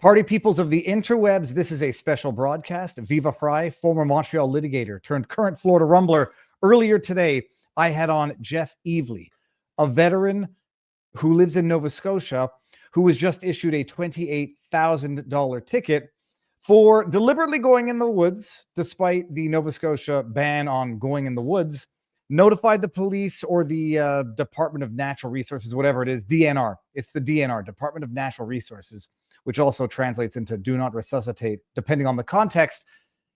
Party peoples of the interwebs, this is a special broadcast. Viva Fry, former Montreal litigator turned current Florida Rumbler. Earlier today, I had on Jeff Evely, a veteran who lives in Nova Scotia, who was just issued a $28,000 ticket for deliberately going in the woods, despite the Nova Scotia ban on going in the woods, notified the police or the Department of Natural Resources, whatever it is, DNR. It's the DNR, Department of Natural Resources, which also translates into do not resuscitate, depending on the context.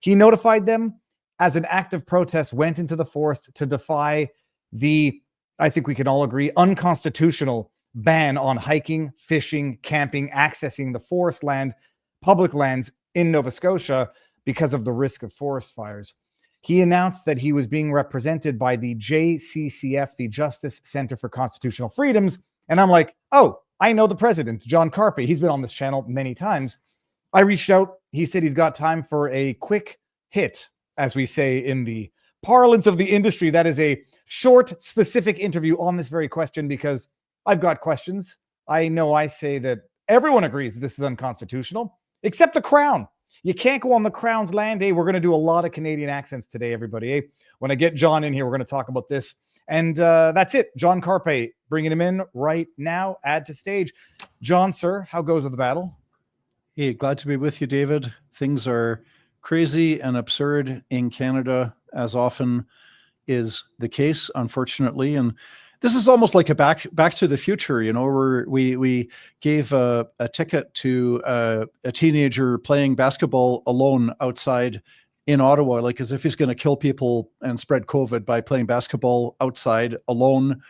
He notified them as an act of protest, went into the forest to defy the, I think we can all agree, unconstitutional ban on hiking, fishing, camping, accessing the forest land, public lands in Nova Scotia because of the risk of forest fires. He announced that he was being represented by the JCCF, the Justice Center for Constitutional Freedoms. And I'm like, oh, I know the president, John Carpe. He's been on this channel many times. I reached out. He said he's got time for a quick hit, as we say in the parlance of the industry. That is a short, specific interview on this very question, because I've got questions. I know I say that everyone agrees this is unconstitutional, except the Crown. You can't go on the Crown's land. We're going to do a lot of Canadian accents today, everybody. When I get John in here, we're going to talk about this. And that's it. John Carpe, bringing him in right now. Add to stage. John, sir, how goes the battle? Hey, glad to be with you, David. Things are crazy and absurd in Canada, as often is the case, unfortunately. And this is almost like a back to the future, you know, where we gave a ticket to a teenager playing basketball alone outside in Ottawa, like as if he's going to kill people and spread COVID by playing basketball outside alone.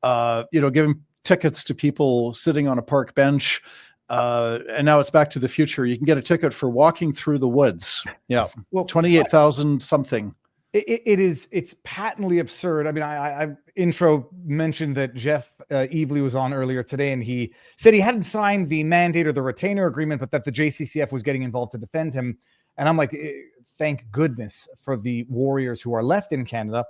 Giving tickets to people sitting on a park bench. And now it's back to the future. You can get a ticket for walking through the woods. Yeah. Well, 28,000 something. It's patently absurd. I mean, I intro mentioned that Jeff Evely was on earlier today, and he said he hadn't signed the mandate or the retainer agreement, but that the JCCF was getting involved to defend him. And I'm like, thank goodness for the warriors who are left in Canada.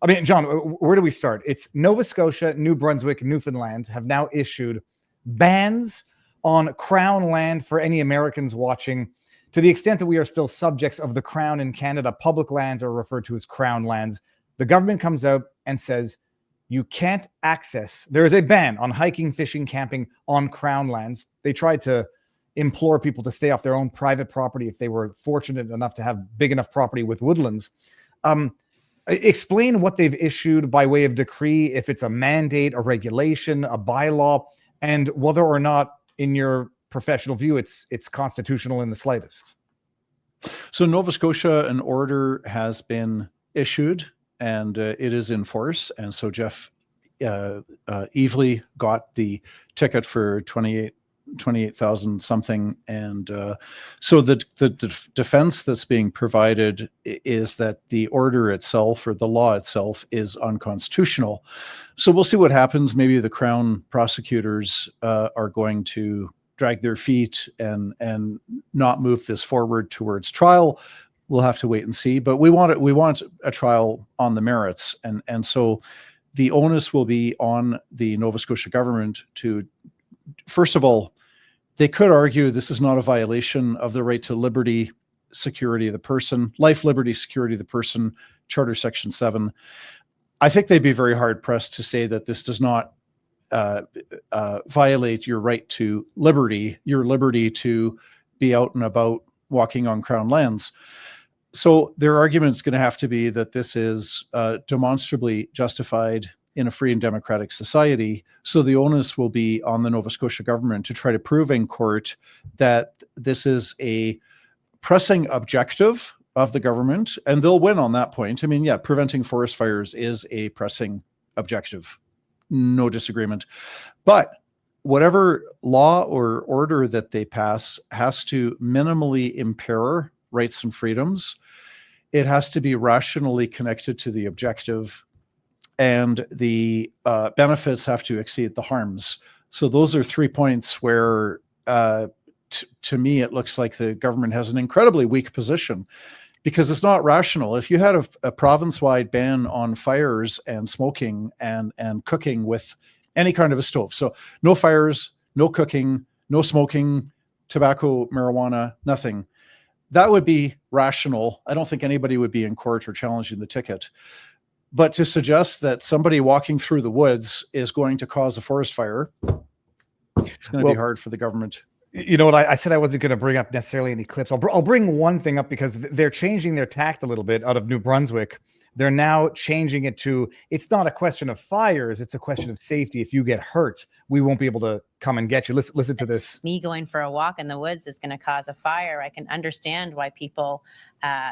I mean, John, where do we start? It's Nova Scotia, New Brunswick, Newfoundland have now issued bans on Crown land for any Americans watching. To the extent that we are still subjects of the Crown in Canada, public lands are referred to as Crown lands. The government comes out and says, you can't access. There is a ban on hiking, fishing, camping on Crown lands. They tried to implore people to stay off their own private property if they were fortunate enough to have big enough property with woodlands. Explain what they've issued by way of decree, if it's a mandate, a regulation, a bylaw, and whether or not, in your professional view, it's constitutional in the slightest. So Nova Scotia, an order has been issued and it is in force. And so Jeff Evely got the ticket for 28,000 something. And so the defense that's being provided is that the order itself or the law itself is unconstitutional. So we'll see what happens. Maybe the Crown prosecutors are going to drag their feet and not move this forward towards trial. We'll have to wait and see. But we want a trial on the merits. And so the onus will be on the Nova Scotia government to, first of all, they could argue this is not a violation of the right to liberty, security of the person, life, liberty, security of the person, Charter Section 7. I think they'd be very hard pressed to say that this does not violate your right to liberty, your liberty to be out and about walking on Crown lands. So their argument is going to have to be that this is demonstrably justified in a free and democratic society. So the onus will be on the Nova Scotia government to try to prove in court that this is a pressing objective of the government, and they'll win on that point. I mean, yeah, preventing forest fires is a pressing objective. No disagreement. But whatever law or order that they pass has to minimally impair rights and freedoms. It has to be rationally connected to the objective, and the benefits have to exceed the harms. So those are 3 points where, to me, it looks like the government has an incredibly weak position, because it's not rational. If you had a province-wide ban on fires and smoking and cooking with any kind of a stove, so no fires, no cooking, no smoking, tobacco, marijuana, nothing. That would be rational. I don't think anybody would be in court or challenging the ticket. But to suggest that somebody walking through the woods is going to cause a forest fire, it's going to be hard for the government. You know what? I said I wasn't going to bring up necessarily any clips. I'll bring one thing up because they're changing their tact a little bit out of New Brunswick. They're now changing it to, it's not a question of fires, it's a question of safety. If you get hurt, we won't be able to come and get you. Listen to this. Me going for a walk in the woods is going to cause a fire. I can understand why people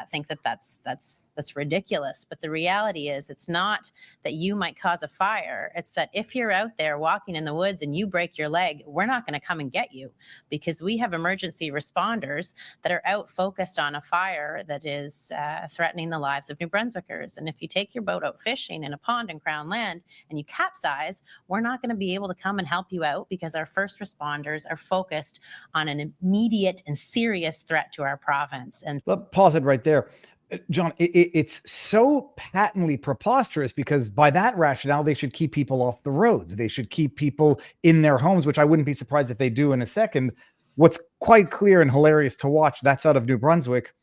think that that's ridiculous. But the reality is, it's not that you might cause a fire. It's that if you're out there walking in the woods and you break your leg, we're not going to come and get you, because we have emergency responders that are out focused on a fire that is threatening the lives of New Brunswickers. And if you take your boat out fishing in a pond in Crown Land and you capsize, we're not going to be able to come and help you out, because our first responders are focused on an immediate and serious threat to our province. And pause it right there. John, it's so patently preposterous, because by that rationale, they should keep people off the roads. They should keep people in their homes, which I wouldn't be surprised if they do in a second. What's quite clear and hilarious to watch, that's out of New Brunswick.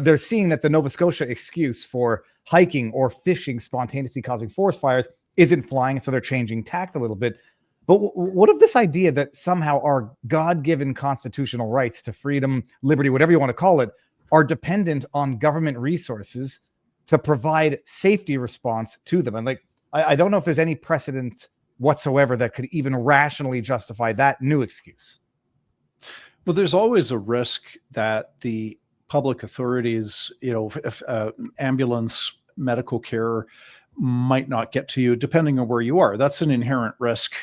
They're seeing that the Nova Scotia excuse for hiking or fishing spontaneously causing forest fires isn't flying, so they're changing tact a little bit. But what of this idea that somehow our God-given constitutional rights to freedom, liberty, whatever you want to call it, are dependent on government resources to provide safety response to them? And I don't know if there's any precedent whatsoever that could even rationally justify that new excuse. Well, there's always a risk that the public authorities, if ambulance, medical care might not get to you depending on where you are. That's an inherent risk.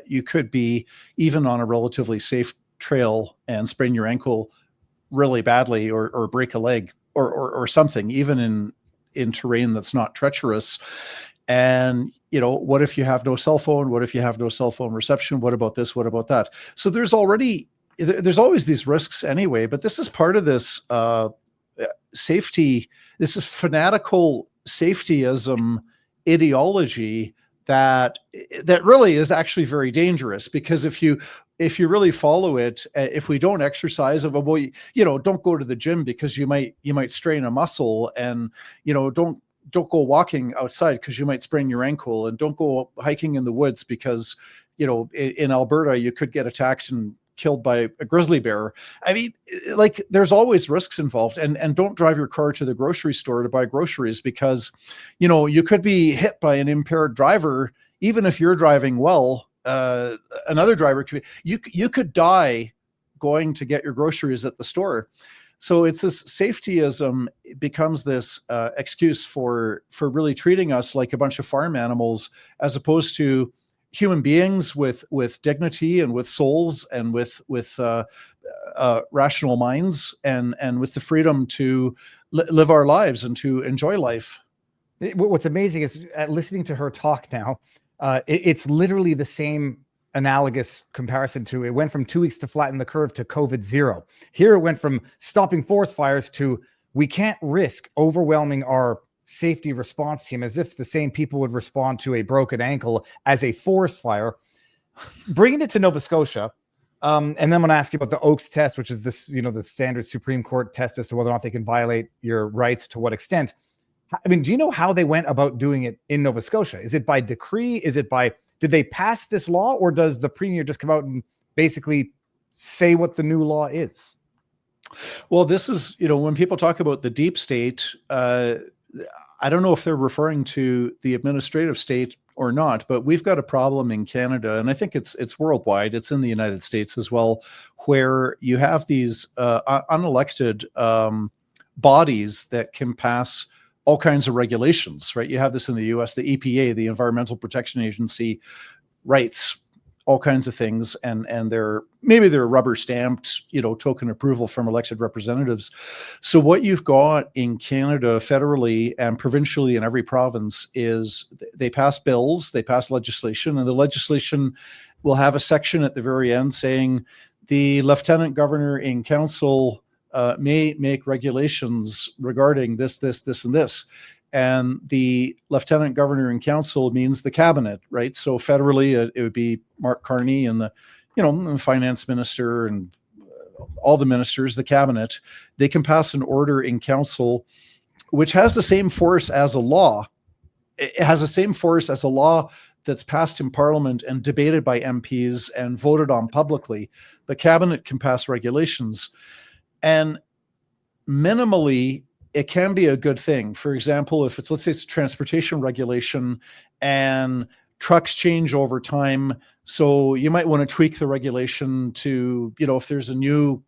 You could be even on a relatively safe trail and sprain your ankle really badly, or break a leg, or something, even in terrain that's not treacherous. And what if you have no cell phone? What if you have no cell phone reception? What about this? What about that? So there's always these risks anyway. But this is part of this safety. This is fanatical safetyism ideology that really is actually very dangerous, because if you really follow it, if we don't exercise, don't go to the gym because you might strain a muscle, and don't go walking outside because you might sprain your ankle, and don't go hiking in the woods because in Alberta you could get attacked and killed by a grizzly bear. I mean, there's always risks involved. And don't drive your car to the grocery store to buy groceries, because you could be hit by an impaired driver. Even if you're driving well, another driver could be, you could die going to get your groceries at the store. So it's this safetyism becomes this excuse for really treating us like a bunch of farm animals, as opposed to human beings with dignity and with souls and with rational minds, and with the freedom to live our lives and to enjoy life. What's amazing is listening to her talk now, it's literally the same analogous comparison to, it went from 2 weeks to flatten the curve to COVID-0. Here it went from stopping forest fires to, we can't risk overwhelming our safety response team, as if the same people would respond to a broken ankle as a forest fire. Bringing it to Nova Scotia, and then I'm going to ask you about the Oaks test, which is this, the standard Supreme Court test as to whether or not they can violate your rights, to what extent. I mean, do you know how they went about doing it in Nova Scotia? Is it by decree? Did they pass this law, or does the premier just come out and basically say what the new law is? Well, this is, when people talk about the deep state, I don't know if they're referring to the administrative state or not, but we've got a problem in Canada, and I think it's worldwide. It's in the United States as well, where you have these unelected bodies that can pass all kinds of regulations, right? You have this in the US, the EPA, the Environmental Protection Agency, writes all kinds of things, and they're rubber stamped, token approval from elected representatives. So what you've got in Canada federally and provincially in every province is they pass bills, they pass legislation, and the legislation will have a section at the very end saying the lieutenant governor in council may make regulations regarding this, and this. And the lieutenant governor in council means the cabinet, right? So federally, it would be Mark Carney and the finance minister and all the ministers, the cabinet, they can pass an order in council which has the same force as a law. It has the same force as a law that's passed in Parliament and debated by MPs and voted on publicly. The cabinet can pass regulations, and minimally it can be a good thing. For example, if it's, let's say it's a transportation regulation and trucks change over time, so you might want to tweak the regulation to, if there's a new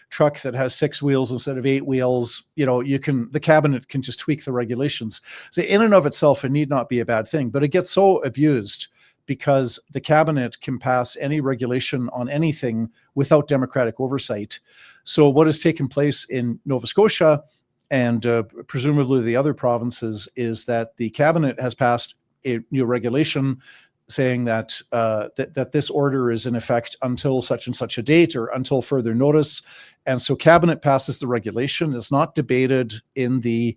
truck that has 6 wheels instead of 8 wheels, the cabinet can just tweak the regulations. So in and of itself, it need not be a bad thing, but it gets so abused because the cabinet can pass any regulation on anything without democratic oversight. So what has taken place in Nova Scotia and presumably the other provinces is that the cabinet has passed a new regulation saying that that this order is in effect until such and such a date or until further notice. And so cabinet passes the regulation. It's not debated in the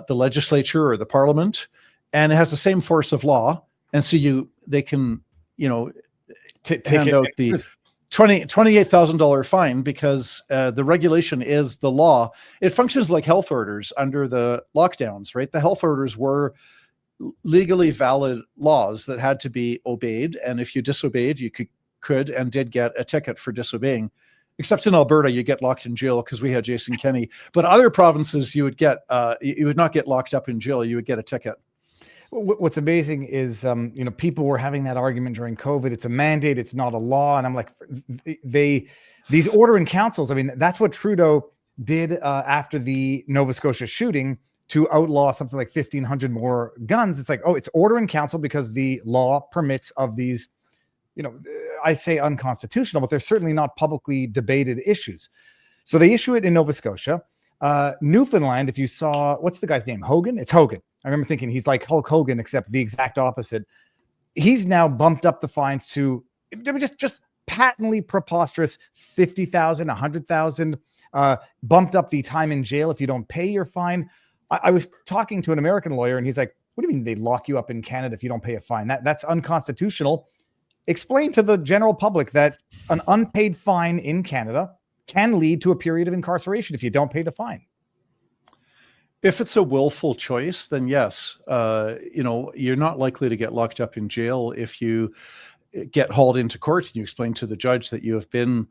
legislature or the parliament, and it has the same force of law. And so they can hand out the $28,000 fine because the regulation is the law. It functions like health orders under the lockdowns, right? The health orders were legally valid laws that had to be obeyed, and if you disobeyed, you could and did get a ticket for disobeying. Except in Alberta, you get locked in jail because we had Jason Kenney. But other provinces, you would not get locked up in jail; you would get a ticket. What's amazing is, people were having that argument during COVID. It's a mandate; it's not a law. And I'm like, these order in councils. I mean, that's what Trudeau did after the Nova Scotia shooting, to outlaw something like 1,500 more guns. It's like, oh, it's order in council because the law permits of these, I say unconstitutional, but they're certainly not publicly debated issues. So they issue it in Nova Scotia. Newfoundland, if you saw, what's the guy's name? Hogan? It's Hogan. I remember thinking he's like Hulk Hogan, except the exact opposite. He's now bumped up the fines to just patently preposterous 50,000, 100,000, bumped up the time in jail if you don't pay your fine. I was talking to an American lawyer and he's like, what do you mean they lock you up in Canada if you don't pay a fine? That's unconstitutional. Explain to the general public that an unpaid fine in Canada can lead to a period of incarceration if you don't pay the fine. If it's a willful choice, then yes, you're not likely to get locked up in jail if you get hauled into court and you explain to the judge that you have been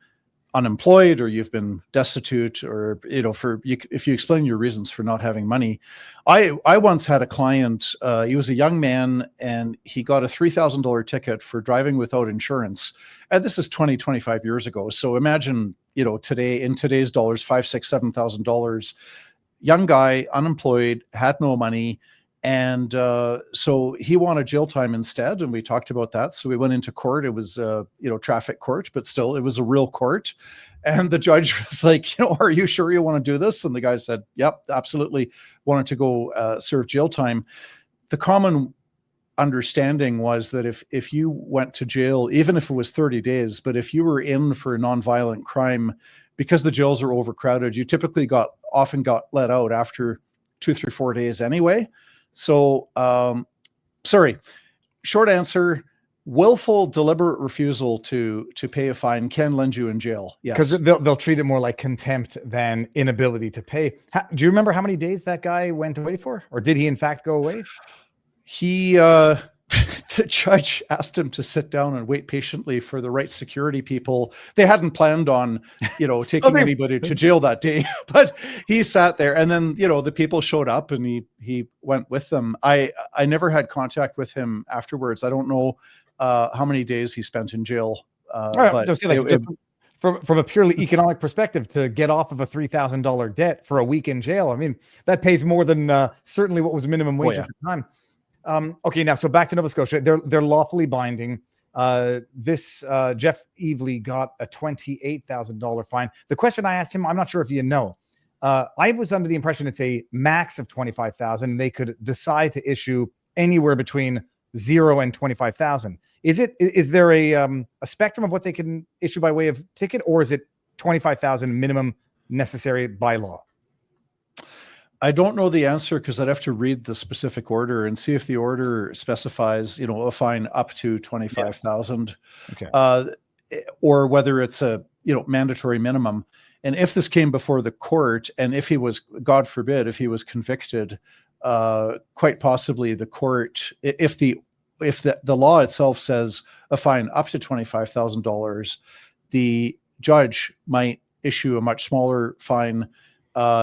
unemployed or you've been destitute, or if you explain your reasons for not having money. I once had a client, he was a young man and he got a $3,000 ticket for driving without insurance, and this is 25 years ago. So imagine today, in today's dollars, $5,000, $6,000, $7,000. Young guy, unemployed, had no money. And so he wanted jail time instead. And we talked about that. So we went into court. It was, traffic court, but still it was a real court. And the judge was like, are you sure you want to do this? And the guy said, yep, absolutely. Wanted to go serve jail time. The common understanding was that if you went to jail, even if it was 30 days, but if you were in for a nonviolent crime, because the jails are overcrowded, you typically often got let out after 2, 3, 4 days anyway. So, short answer, willful, deliberate refusal to pay a fine can land you in jail. Yes. Because they'll treat it more like contempt than inability to pay. Do you remember how many days that guy went away for? Or did he in fact go away? He, the judge asked him to sit down and wait patiently for the right security people. They hadn't planned on, taking anybody to jail that day, but he sat there, and then, the people showed up and he went with them. I never had contact with him afterwards. I don't know how many days he spent in jail. From a purely economic perspective, to get off of a $3,000 debt for a week in jail, I mean, that pays more than certainly what was minimum wage at the time. Okay, now, so back to Nova Scotia. They're lawfully binding. This Jeff Evely got a $28,000 fine. The question I asked him, I'm not sure if you know, I was under the impression it's a max of 25,000. They could decide to issue anywhere between 0 and 25,000. Is there a spectrum of what they can issue by way of ticket, or is it 25,000 minimum necessary by law? I don't know the answer because I'd have to read the specific order and see if the order specifies, a fine up to 25,000, Okay. Or whether it's a mandatory minimum. And if this came before the court, and if he was, God forbid, if he was convicted, quite possibly the court, if the law itself says a fine up to $25,000, the judge might issue a much smaller fine,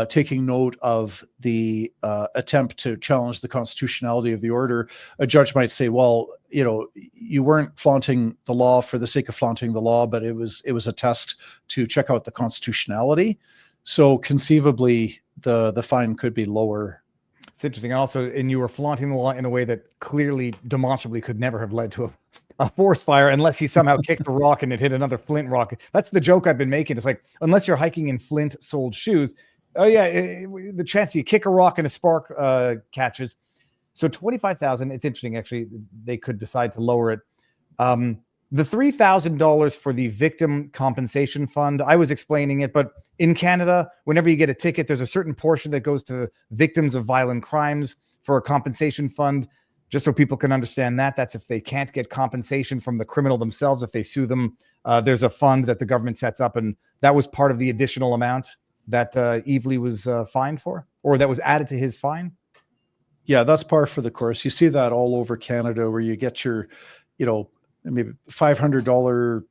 taking note of the attempt to challenge the constitutionality of the order. A judge might say, well, you weren't flaunting the law for the sake of flaunting the law, but it was a test to check out the constitutionality. So conceivably, the fine could be lower. It's interesting. Also, and you were flaunting the law in a way that clearly, demonstrably could never have led to a forest fire unless he somehow kicked a rock and it hit another flint rock. That's the joke I've been making. It's like, unless you're hiking in flint-soled shoes, oh yeah, the chance you kick a rock and a spark catches. So 25,000. It's interesting, actually. They could decide to lower it. The $3,000 for the victim compensation fund, I was explaining it, but in Canada, whenever you get a ticket, there's a certain portion that goes to victims of violent crimes for a compensation fund. Just so people can understand that, that's if they can't get compensation from the criminal themselves, if they sue them, there's a fund that the government sets up, and that was part of the additional amount that Evely was fined for, or that was added to his fine. Yeah, that's par for the course. You see that all over Canada, where you get your, maybe $500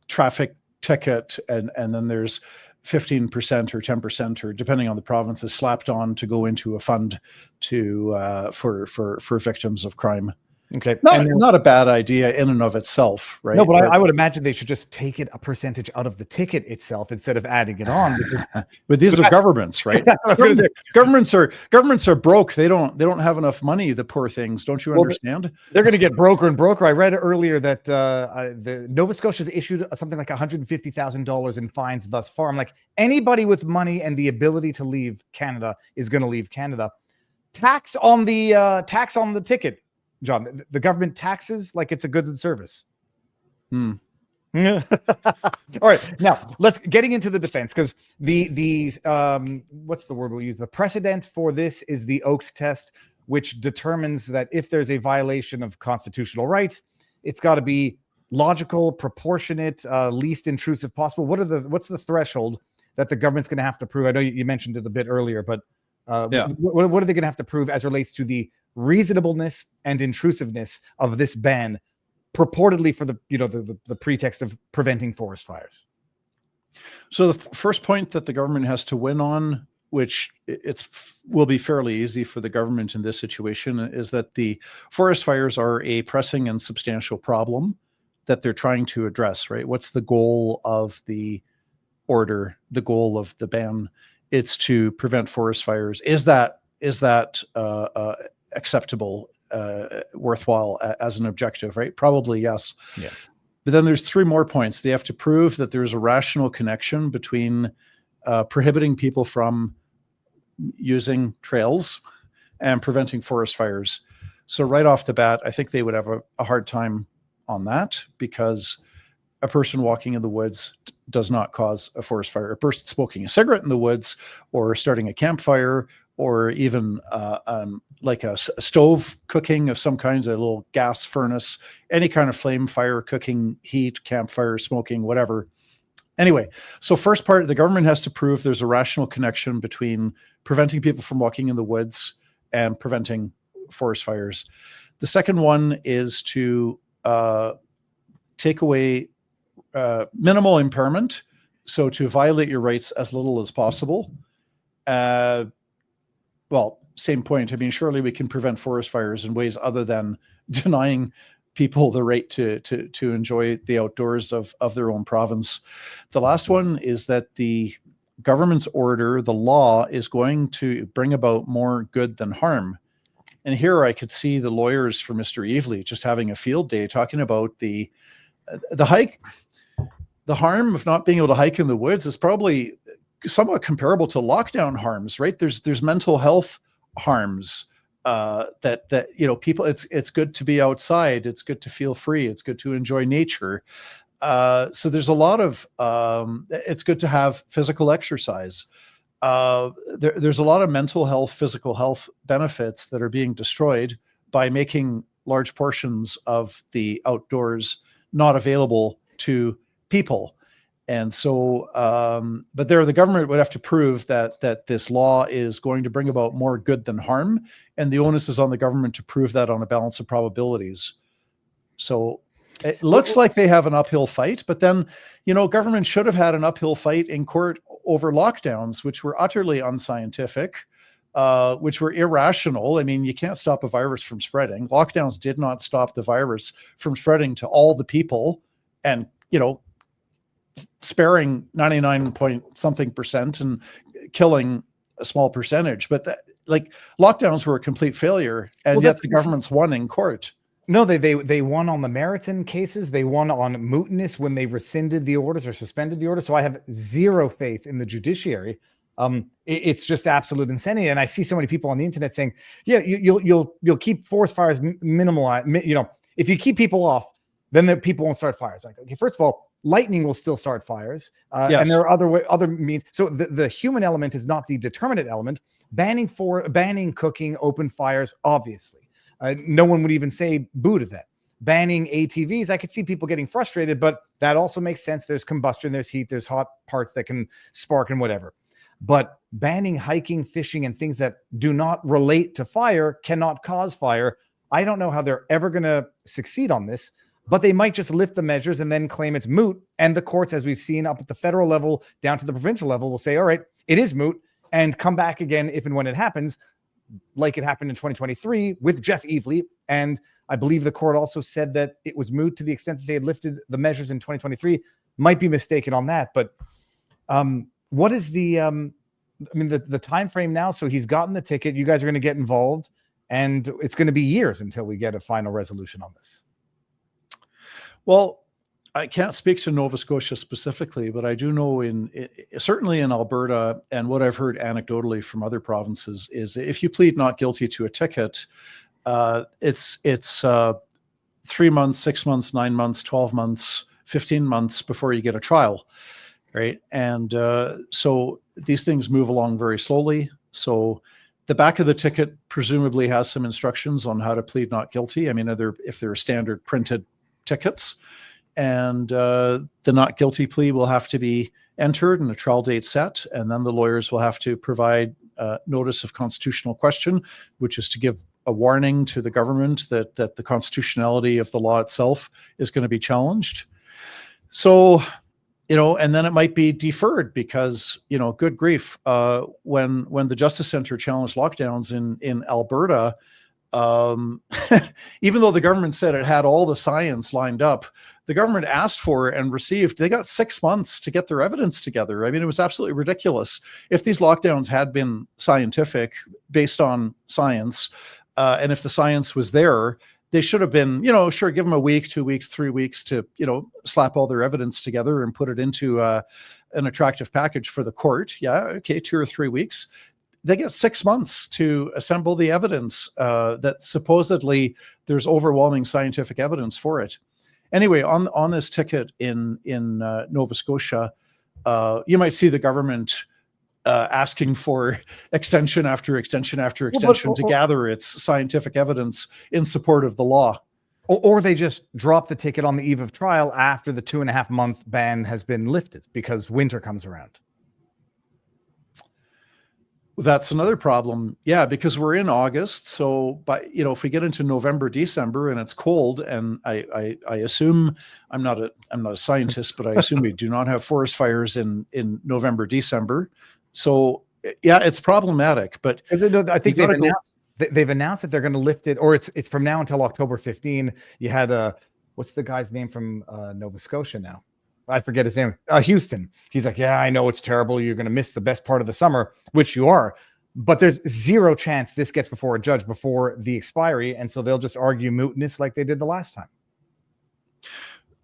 traffic ticket, and then there's 15% or 10%, or depending on the province, is slapped on to go into a fund to for victims of crime. Okay, not a bad idea in and of itself, right? No, but I would imagine they should just take it a percentage out of the ticket itself instead of adding it on. But these are governments, right? Governments are broke. They don't have enough money. The poor things. Don't you understand? They're going to get broker and broker. I read earlier that the Nova Scotia's issued something like $150,000 in fines thus far. I'm like, anybody with money and the ability to leave Canada is going to leave Canada. Tax on the ticket. John, the government taxes like it's a goods and service. All right, now getting into the defense, because the what's the word we'll use? The precedent for this is the Oakes test, which determines that if there's a violation of constitutional rights, it's got to be logical, proportionate, least intrusive possible. What's the threshold that the government's going to have to prove? I know you mentioned it a bit earlier, but what are they going to have to prove as relates to the reasonableness and intrusiveness of this ban, purportedly for the pretext of preventing forest fires? So the first point that the government has to win on, which will be fairly easy for the government in this situation, is that the forest fires are a pressing and substantial problem that they're trying to address, right? What's the goal of the order, the goal of the ban? It's to prevent forest fires. Is that acceptable, worthwhile as an objective, right? Probably yes. Yeah. But then there's three more points. They have to prove that there's a rational connection between prohibiting people from using trails and preventing forest fires. So right off the bat, I think they would have a hard time on that, because a person walking in the woods does not cause a forest fire. A person smoking a cigarette in the woods, or starting a campfire, or even like a stove cooking of some kind, a little gas furnace, any kind of flame fire, cooking, heat, campfire, smoking, whatever. Anyway, so first part, the government has to prove there's a rational connection between preventing people from walking in the woods and preventing forest fires. The second one is to take away minimal impairment, so to violate your rights as little as possible. Well, same point. I mean, surely we can prevent forest fires in ways other than denying people the right to enjoy the outdoors of their own province. The last one is that the government's order, the law, is going to bring about more good than harm. And here I could see the lawyers for Mr. Evely just having a field day talking about the hike. The harm of not being able to hike in the woods is probably somewhat comparable to lockdown harms, right? There's mental health harms that people. It's good to be outside. It's good to feel free. It's good to enjoy nature. So there's a lot of. It's good to have physical exercise. There's a lot of mental health, physical health benefits that are being destroyed by making large portions of the outdoors not available to people. And so, but there, the government would have to prove that this law is going to bring about more good than harm, and the onus is on the government to prove that on a balance of probabilities. So it looks like they have an uphill fight, but then, government should have had an uphill fight in court over lockdowns, which were utterly unscientific, which were irrational. I mean, you can't stop a virus from spreading. Lockdowns did not stop the virus from spreading to all the people, and, sparing 99 point something percent and killing a small percentage. But lockdowns were a complete failure, and yet the government's won in court. No, they won on the merits in cases. They won on mootness when they rescinded the orders or suspended the orders. So I have zero faith in the judiciary. It's just absolute insanity. And I see so many people on the internet saying, "Yeah, you'll keep forest fires minimal. If you keep people off, then the people won't start fires." Like, okay, first of all, lightning will still start fires, Yes. and there are other means. So the human element is not the determinant element. Banning cooking, open fires, obviously. No one would even say boo to that. Banning ATVs, I could see people getting frustrated, but that also makes sense. There's combustion, there's heat, there's hot parts that can spark and whatever. But banning hiking, fishing, and things that do not relate to fire cannot cause fire. I don't know how they're ever going to succeed on this, but they might just lift the measures and then claim it's moot. And the courts, as we've seen up at the federal level down to the provincial level, will say, all right, it is moot, and come back again if and when it happens, like it happened in 2023 with Jeff Evely. And I believe the court also said that it was moot to the extent that they had lifted the measures in 2023. Might be mistaken on that, but what is the the time frame now? So he's gotten the ticket. You guys are going to get involved, and it's going to be years until we get a final resolution on this. Well, I can't speak to Nova Scotia specifically, but I do know certainly in Alberta, and what I've heard anecdotally from other provinces is if you plead not guilty to a ticket, it's 3 months, 6 months, 9 months, 12 months, 15 months before you get a trial, right? And so these things move along very slowly. So the back of the ticket presumably has some instructions on how to plead not guilty. I mean, if they're standard printed tickets, and the not guilty plea will have to be entered and a trial date set, and then the lawyers will have to provide notice of constitutional question, which is to give a warning to the government that the constitutionality of the law itself is going to be challenged. So, and then it might be deferred because, good grief, when the Justice Centre challenged lockdowns in Alberta, even though the government said it had all the science lined up, the government asked for and received, they got 6 months to get their evidence together. I mean, it was absolutely ridiculous. If these lockdowns had been scientific, based on science, and if the science was there, they should have been, sure, give them a week, 2 weeks, 3 weeks to, slap all their evidence together and put it into an attractive package for the court. Yeah, okay, 2 or 3 weeks. They get 6 months to assemble the evidence that supposedly there's overwhelming scientific evidence for it. Anyway, on this ticket in Nova Scotia, you might see the government asking for extension after extension after extension to gather its scientific evidence in support of the law. Or they just drop the ticket on the eve of trial after the 2.5 month ban has been lifted because winter comes around. That's another problem. Yeah, because we're in August. So, if we get into November, December, and it's cold, and I assume I'm not a scientist, but I assume we do not have forest fires in November, December. So, yeah, it's problematic. But I think they've announced that they're going to lift it, or it's from now until October 15. You had what's the guy's name from Nova Scotia now? I forget his name. Houston. He's like, yeah, I know it's terrible. You're going to miss the best part of the summer, which you are. But there's zero chance this gets before a judge before the expiry. And so they'll just argue mootness like they did the last time.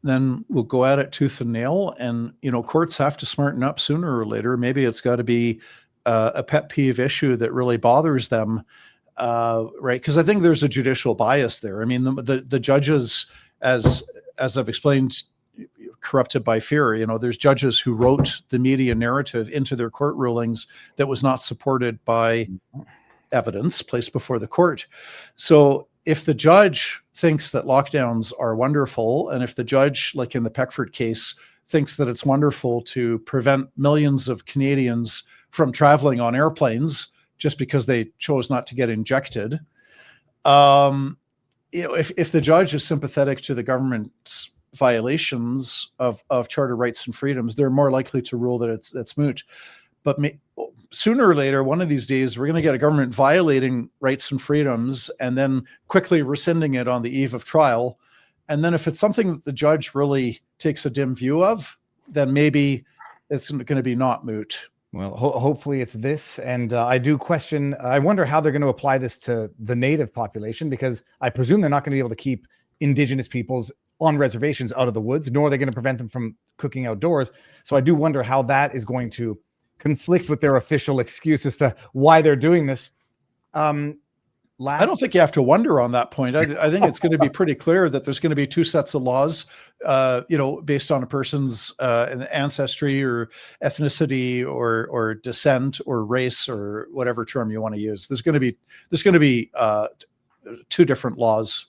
Then we'll go at it tooth and nail. And, courts have to smarten up sooner or later. Maybe it's got to be a pet peeve issue that really bothers them, right? Because I think there's a judicial bias there. I mean, the judges, as I've explained, corrupted by fear. There's judges who wrote the media narrative into their court rulings that was not supported by evidence placed before the court. So if the judge thinks that lockdowns are wonderful, and if the judge, like in the Peckford case, thinks that it's wonderful to prevent millions of Canadians from traveling on airplanes just because they chose not to get injected. If the judge is sympathetic to the government's violations of charter rights and freedoms, they're more likely to rule that it's moot. But sooner or later, one of these days, we're going to get a government violating rights and freedoms and then quickly rescinding it on the eve of trial. And then if it's something that the judge really takes a dim view of, then maybe it's going to be not moot. Well, hopefully it's this. And I wonder how they're going to apply this to the native population, because I presume they're not going to be able to keep Indigenous peoples on reservations out of the woods, nor are they going to prevent them from cooking outdoors. So I do wonder how that is going to conflict with their official excuse as to why they're doing this. I don't think you have to wonder on that point. I think it's going to be pretty clear that there's going to be two sets of laws, based on a person's ancestry or ethnicity or descent or race or whatever term you want to use. There's going to be two different laws.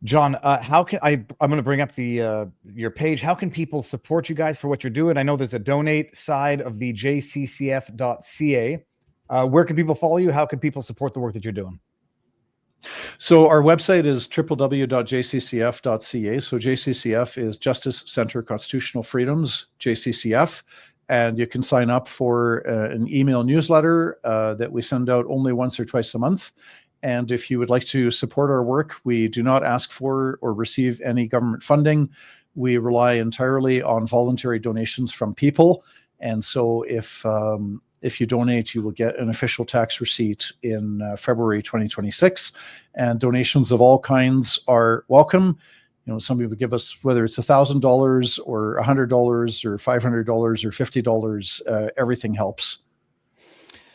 John, how can I'm going to bring up your page. How can people support you guys for what you're doing? I know there's a donate side of the jccf.ca. Where can people follow you? How can people support the work that you're doing? So our website is www.jccf.ca. So JCCF is Justice Center Constitutional Freedoms, JCCF. And you can sign up for an email newsletter that we send out only once or twice a month. And if you would like to support our work, we do not ask for or receive any government funding. We rely entirely on voluntary donations from people. And so if you donate, you will get an official tax receipt in February 2026. And donations of all kinds are welcome. Some people give us, whether it's $1,000 or $100 or $500 or $50, everything helps.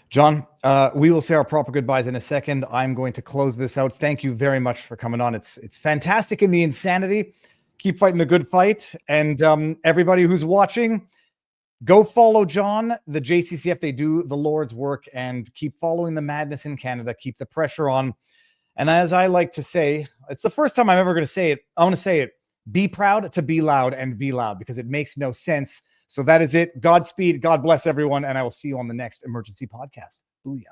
John, we will say our proper goodbyes in a second. I'm going to close this out. Thank you very much for coming on. It's fantastic in the insanity. Keep fighting the good fight. And everybody who's watching, go follow John, the JCCF. They do the Lord's work, and keep following the madness in Canada. Keep the pressure on. And as I like to say, it's the first time I'm ever going to say it. I want to say it. Be proud to be loud, and be loud, because it makes no sense. So that is it. Godspeed. God bless everyone. And I will see you on the next emergency podcast. Booyah.